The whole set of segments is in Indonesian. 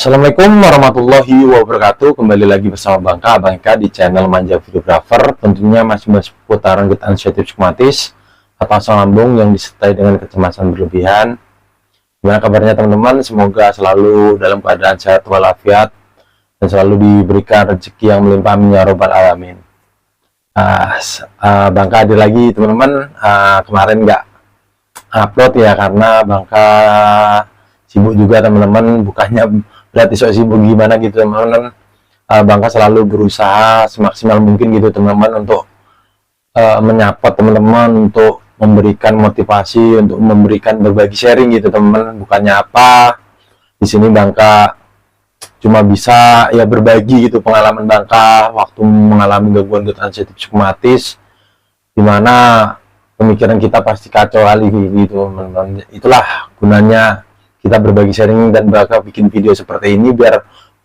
Assalamualaikum warahmatullahi wabarakatuh. Kembali lagi bersama Bang Eka di channel Manja Videographer. Tentunya masih seputaran get anxiety psikomatis atau asam lambung yang disertai dengan kecemasan berlebihan. Gimana kabarnya teman-teman? Semoga selalu dalam keadaan sehat walafiat dan selalu diberikan rezeki yang melimpah, amin ya robbal alamin. Bangka hadir lagi teman-teman. Kemarin nggak upload ya karena Bangka sibuk juga teman-teman, bukannya berarti sok sibuk gimana gitu teman-teman. Bangka selalu berusaha semaksimal mungkin gitu teman-teman untuk menyapa teman-teman, untuk memberikan motivasi, untuk memberikan berbagi sharing gitu teman-teman. Bukannya apa, di sini Bangka cuma bisa ya berbagi gitu pengalaman Bangka waktu mengalami gangguan anxiety psikomatis, dimana pemikiran kita pasti kacau kali gitu teman-teman. Itulah gunanya kita berbagi sharing dan bakal bikin video seperti ini biar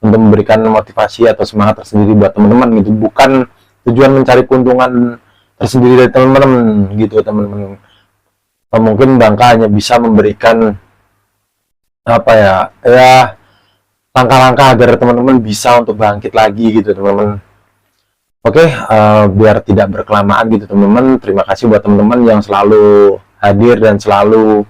untuk memberikan motivasi atau semangat tersendiri buat teman-teman gitu, bukan tujuan mencari keuntungan tersendiri dari teman-teman gitu teman-teman. Mungkin Bangka hanya bisa memberikan apa ya langkah-langkah agar teman-teman bisa untuk bangkit lagi gitu teman-teman. Oke, biar tidak berkelamaan gitu teman-teman, terima kasih buat teman-teman yang selalu hadir dan selalu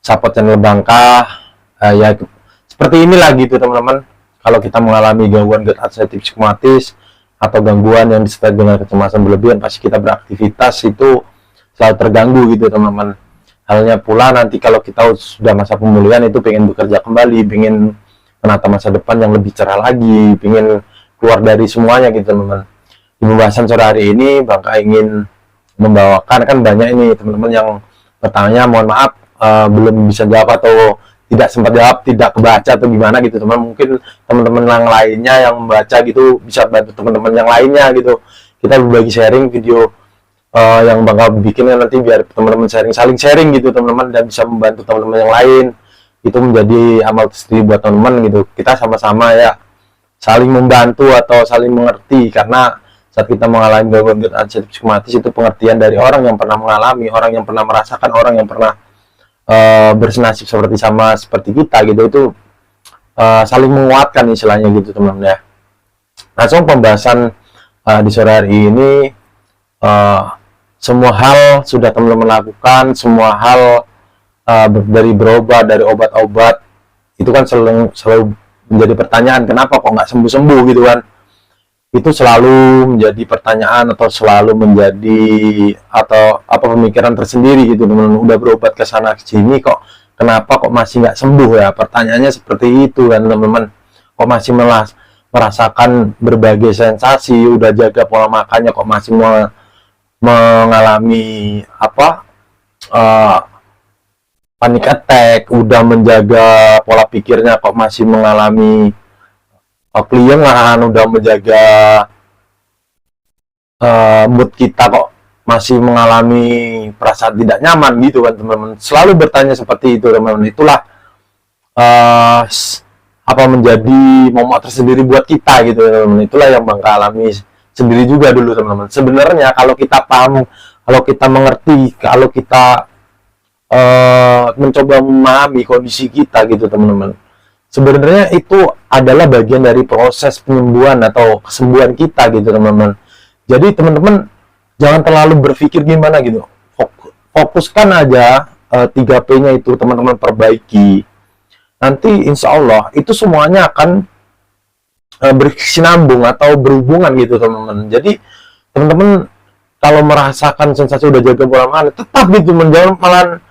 support channel Bangka. Ya seperti inilah gitu teman-teman, kalau kita mengalami gangguan anxiety psikomatis atau gangguan yang disertai dengan kecemasan berlebihan, pasti kita beraktivitas itu selalu terganggu gitu teman-teman. Halnya pula nanti kalau kita sudah masa pemulihan itu pengen bekerja kembali, pengen menata masa depan yang lebih cerah lagi, pengen keluar dari semuanya gitu teman-teman. Di pembahasan sore hari ini Bangka ingin membawakan, kan banyak ini teman-teman yang bertanya, mohon maaf belum bisa jawab atau tidak sempat jawab, tidak kebaca atau gimana gitu teman. Mungkin teman-teman yang lainnya yang membaca gitu bisa bantu teman-teman yang lainnya gitu. Kita berbagi sharing video yang Bangka bikin nanti biar teman-teman saling sharing gitu teman-teman, dan bisa membantu teman-teman yang lain. Itu menjadi amal tersendiri buat teman-teman gitu. Kita sama-sama ya saling membantu atau saling mengerti, karena saat kita mengalami gangguan anxiety psikomatis itu pengertian dari orang yang pernah mengalami, orang yang pernah merasakan, orang yang pernah bersenasib seperti kita gitu, itu saling menguatkan istilahnya gitu teman-teman ya. Langsung pembahasan di sore hari ini, semua hal sudah teman-teman lakukan, semua hal dari berobat, dari obat-obat itu kan selalu menjadi pertanyaan, kenapa kok nggak sembuh-sembuh gitu kan. Itu selalu menjadi pertanyaan atau selalu menjadi atau apa pemikiran tersendiri gitu teman-teman. Udah berobat ke sana ke sini kok kenapa kok masih nggak sembuh ya, pertanyaannya seperti itu kan teman-teman. Kok masih merasakan berbagai sensasi, udah jaga pola makannya kok masih mengalami panic attack, udah menjaga pola pikirnya kok masih mengalami klien lah, udah menjaga mood kita kok masih mengalami perasaan tidak nyaman gitu kan teman-teman. Selalu bertanya seperti itu teman-teman. Itulah menjadi momok tersendiri buat kita gitu teman-teman. Itulah yang Bangka alami sendiri juga dulu teman-teman. Sebenarnya kalau kita paham, kalau kita mengerti, kalau kita mencoba memahami kondisi kita gitu teman-teman, sebenarnya itu adalah bagian dari proses penyembuhan atau kesembuhan kita gitu teman-teman. Jadi teman-teman jangan terlalu berpikir gimana gitu, fokuskan aja 3P-nya itu teman-teman perbaiki. Nanti insya Allah itu semuanya akan berkesinambung atau berhubungan gitu teman-teman. Jadi teman-teman kalau merasakan sensasi udah jaga pola makan, tetap gitu menjauh, malah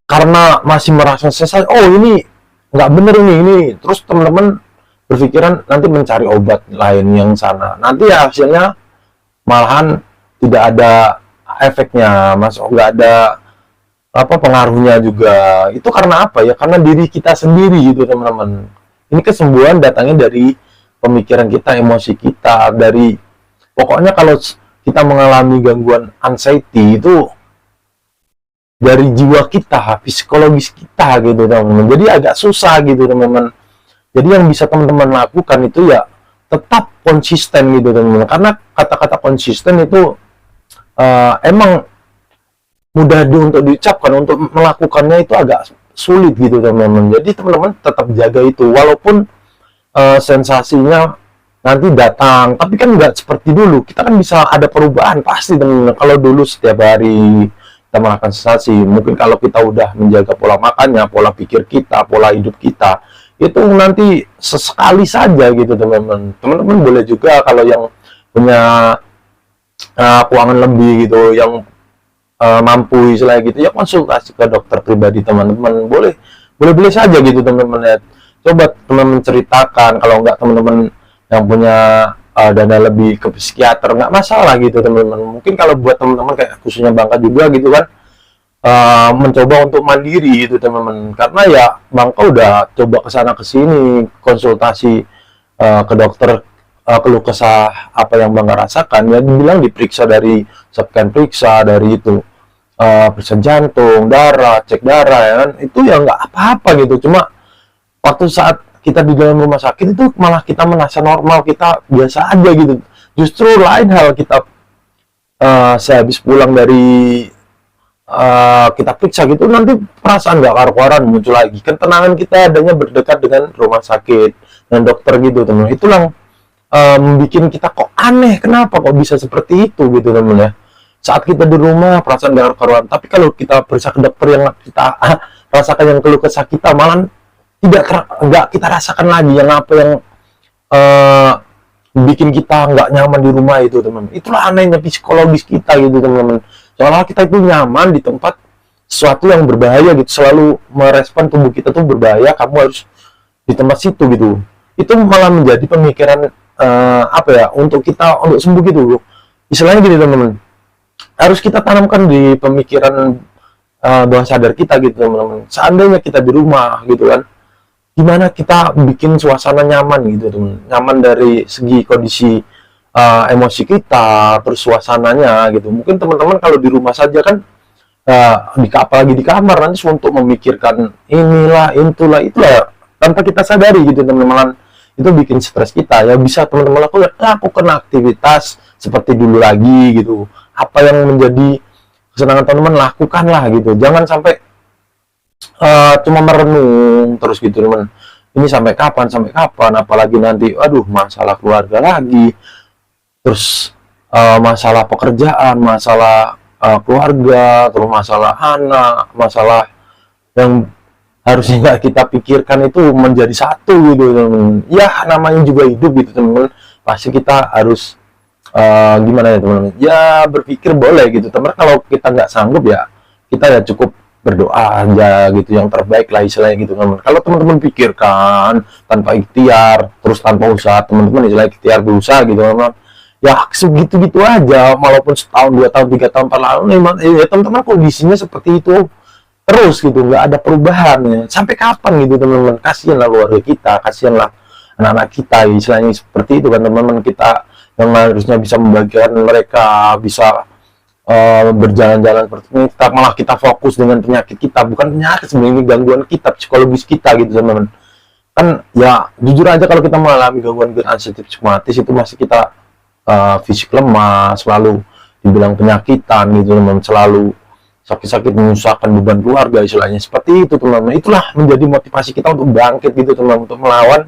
karena masih merasa sensasi, oh ini nggak bener ini, terus teman-teman berpikiran nanti mencari obat lain yang sana, nanti ya hasilnya malahan tidak ada efeknya, nggak ada pengaruhnya juga. Itu karena apa ya, karena diri kita sendiri gitu teman-teman. Ini kesembuhan datangnya dari pemikiran kita, emosi kita, dari pokoknya kalau kita mengalami gangguan anxiety itu dari jiwa kita, psikologis kita gitu teman-teman. Jadi agak susah gitu teman-teman. Jadi yang bisa teman-teman lakukan itu ya tetap konsisten gitu teman-teman. Karena kata-kata konsisten itu emang mudah untuk diucapkan, untuk melakukannya itu agak sulit gitu teman-teman. Jadi teman-teman tetap jaga itu, walaupun sensasinya nanti datang, tapi kan nggak seperti dulu. Kita kan bisa ada perubahan pasti teman-teman. Kalau dulu setiap hari kita merasakan sensasi, mungkin kalau kita udah menjaga pola makannya, pola pikir kita, pola hidup kita, itu nanti sesekali saja gitu teman-teman. Teman-teman boleh juga kalau yang punya keuangan lebih gitu, yang mampu istilahnya gitu, ya konsultasi ke dokter pribadi teman-teman. Boleh saja gitu teman-teman ya. Coba teman-teman ceritakan, kalau nggak teman-teman yang punya dana lebih ke psikiater, nggak masalah gitu teman-teman. Mungkin kalau buat teman-teman kayak khususnya Bangka juga gitu kan, mencoba untuk mandiri gitu teman-teman, karena ya Bangka udah coba kesana kesini konsultasi ke dokter, keluh kesah apa yang Bangka rasakan, ya dibilang diperiksa dari scan periksa dari itu, periksa jantung, darah, cek darah, ya kan, itu ya nggak apa-apa gitu. Cuma waktu saat kita di dalam rumah sakit itu malah kita merasa normal, kita biasa aja gitu. Justru lain hal kita sehabis pulang dari kita periksa gitu, nanti perasaan nggak karu-karuan muncul lagi. Ketenangan kita adanya berdekat dengan rumah sakit dan dokter gitu teman. Itulah bikin kita kok aneh, kenapa kok bisa seperti itu gitu teman ya. Saat kita di rumah perasaan nggak karu-karuan, tapi kalau kita periksa ke dokter yang kita rasakan yang keluh kesah kita, malah nggak kita rasakan lagi yang apa yang bikin kita nggak nyaman di rumah itu teman. Itulah anehnya psikologis kita gitu teman-teman. Seolah kita itu nyaman di tempat sesuatu yang berbahaya gitu, selalu merespon tubuh kita tuh berbahaya, kamu harus di tempat situ gitu. Itu malah menjadi pemikiran apa ya, untuk kita untuk sembuh gitu. Istilahnya gitu teman-teman. Harus kita tanamkan di pemikiran bawah sadar kita gitu teman-teman. Seandainya kita di rumah gitu kan, gimana kita bikin suasana nyaman gitu teman, nyaman dari segi kondisi emosi kita, terus suasananya gitu. Mungkin teman-teman kalau di rumah saja kan, apalagi di kamar, nanti untuk memikirkan inilah itulah tanpa kita sadari gitu teman-teman, itu bikin stres kita. Ya bisa teman-teman lakukan aktivitas seperti dulu lagi gitu. Apa yang menjadi kesenangan teman-teman, lakukanlah gitu. Jangan sampai cuma merenung terus gitu teman. Ini sampai kapan, apalagi nanti aduh masalah keluarga lagi, terus masalah pekerjaan, masalah keluarga, terus masalah anak, masalah yang harusnya nggak kita pikirkan itu menjadi satu gitu teman. Ya namanya juga hidup gitu teman, pasti kita harus gimana ya teman, ya berpikir boleh gitu teman. Kalau kita nggak sanggup ya kita ya cukup berdoa aja gitu, yang terbaik lah istilahnya gitu teman. Kalau teman-teman pikirkan tanpa ikhtiar, terus tanpa usaha, teman-teman istilahnya ikhtiar berusaha gitu teman, ya segitu-gitu aja, walaupun setahun, 2 tahun, 3 tahun lalu ya teman-teman kondisinya seperti itu terus gitu, nggak ada perubahan ya. Sampai kapan gitu teman-teman? Kasihanlah keluarga kita, kasihanlah anak-anak kita, istilahnya seperti itu kan teman-teman. Kita yang harusnya bisa membagikan mereka, bisa berjalan-jalan seperti ini, malah kita fokus dengan penyakit kita. Bukan penyakit sebenarnya, gangguan kita, psikologis kita gitu teman-teman. Kan ya jujur aja, kalau kita mengalami gangguan anxiety psikomatis itu masih kita fisik lemah, selalu dibilang penyakitan gitu teman-teman, selalu sakit-sakit, menyusahkan beban keluarga istilahnya seperti itu teman-teman. Itulah menjadi motivasi kita untuk bangkit gitu teman-teman, untuk melawan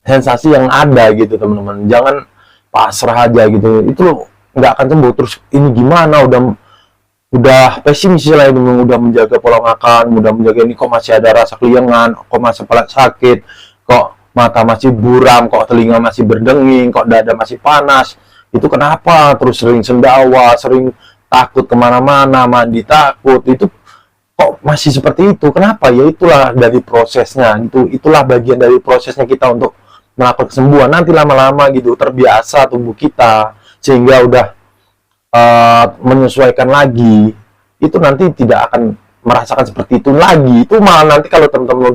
sensasi yang ada gitu teman-teman. Jangan pasrah aja gitu, itu nggak akan sembuh. Terus ini gimana, udah pesimis lah ini, udah menjaga pola makan, udah menjaga ini, kok masih ada rasa keliengan, kok masih kepala sakit, kok mata masih buram, kok telinga masih berdenging, kok dada masih panas. Itu kenapa? Terus sering sendawa, sering takut kemana-mana, mandi takut, itu kok masih seperti itu, kenapa? Ya itulah dari prosesnya, itulah bagian dari prosesnya kita untuk melakukan kesembuhan. Nanti lama-lama gitu terbiasa tubuh kita, sehingga udah menyesuaikan lagi, itu nanti tidak akan merasakan seperti itu lagi. Itu malah nanti kalau teman-teman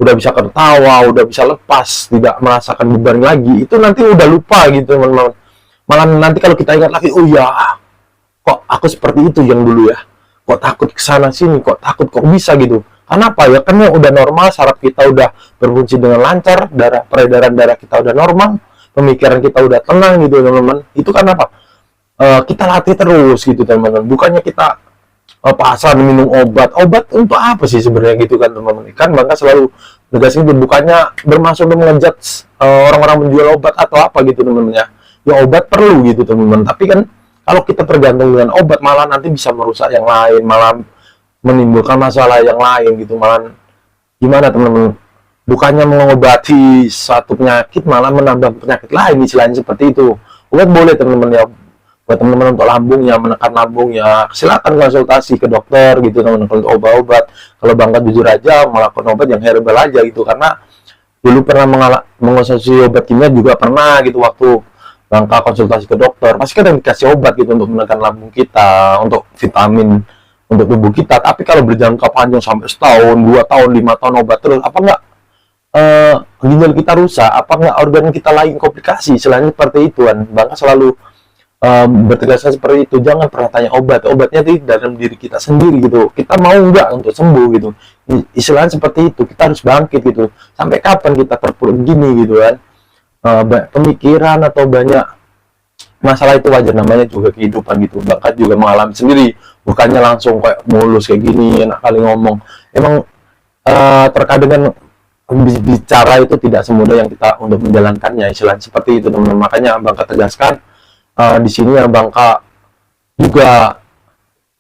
udah bisa ketawa, udah bisa lepas, tidak merasakan beban lagi, itu nanti udah lupa gitu teman-teman. Malah nanti kalau kita ingat lagi, oh ya kok aku seperti itu yang dulu ya, kok takut kesana sini, kok takut, kok bisa gitu. Kenapa ya? Karena udah normal, saraf kita udah berfungsi dengan lancar, peredaran darah kita udah normal, pemikiran kita udah tenang gitu teman-teman. Itu kan apa? Kita latih terus gitu teman-teman. Bukannya kita pasar minum obat untuk apa sih sebenarnya gitu kan teman-teman. Kan Bangka selalu negasin bukannya bermaksud mengejat orang-orang menjual obat atau apa gitu teman-teman ya. Ya obat perlu gitu teman-teman, tapi kan kalau kita tergantung dengan obat malah nanti bisa merusak yang lain, malah menimbulkan masalah yang lain gitu, malah gimana teman-teman, bukannya mengobati satu penyakit malah menambah penyakit lain, istilahnya seperti itu. Obat boleh teman-teman ya, buat teman-teman untuk lambungnya, menekan lambungnya, silakan konsultasi ke dokter gitu teman-teman. Untuk obat-obat, kalau Bangka jujur aja melakukan obat yang herbal aja gitu, karena dulu pernah mengonsumsi obat kimia juga pernah gitu. Waktu Bangka konsultasi ke dokter, pasti kan dikasih obat gitu untuk menekan lambung kita, untuk vitamin untuk tubuh kita. Tapi kalau berjangka panjang sampai setahun, 2 tahun, 5 tahun obat terus, apa enggak ginjal kita rusak, apa enggak organ kita lain komplikasi, selain seperti itu kan. Bangka selalu bertegaskan seperti itu, jangan pernah tanya obatnya di dalam diri kita sendiri gitu, kita mau enggak untuk sembuh gitu, istilahnya seperti itu. Kita harus bangkit gitu, sampai kapan kita terpuruk gini gitu kan. Pemikiran atau banyak masalah itu wajar, namanya juga kehidupan gitu. Bangka juga mengalami sendiri, bukannya langsung kayak mulus kayak gini, enak kali ngomong. Emang terkadang kan bicara itu tidak semudah yang kita untuk menjalankannya, istilahnya seperti itu teman-teman. Makanya Bangka tegaskan di sini ya, Bangka juga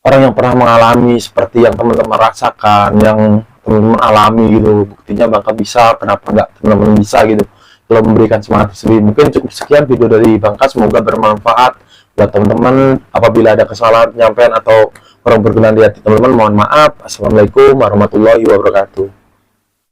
orang yang pernah mengalami seperti yang teman-teman rasakan, yang teman-teman alami gitu. Buktinya Bangka bisa, kenapa enggak teman-teman bisa gitu, kalau memberikan semangat sendiri. Mungkin cukup sekian video dari Bangka, semoga bermanfaat buat teman-teman. Apabila ada kesalahan penyampaian atau kurang berkenan di hati teman-teman, mohon maaf. Assalamualaikum warahmatullahi wabarakatuh.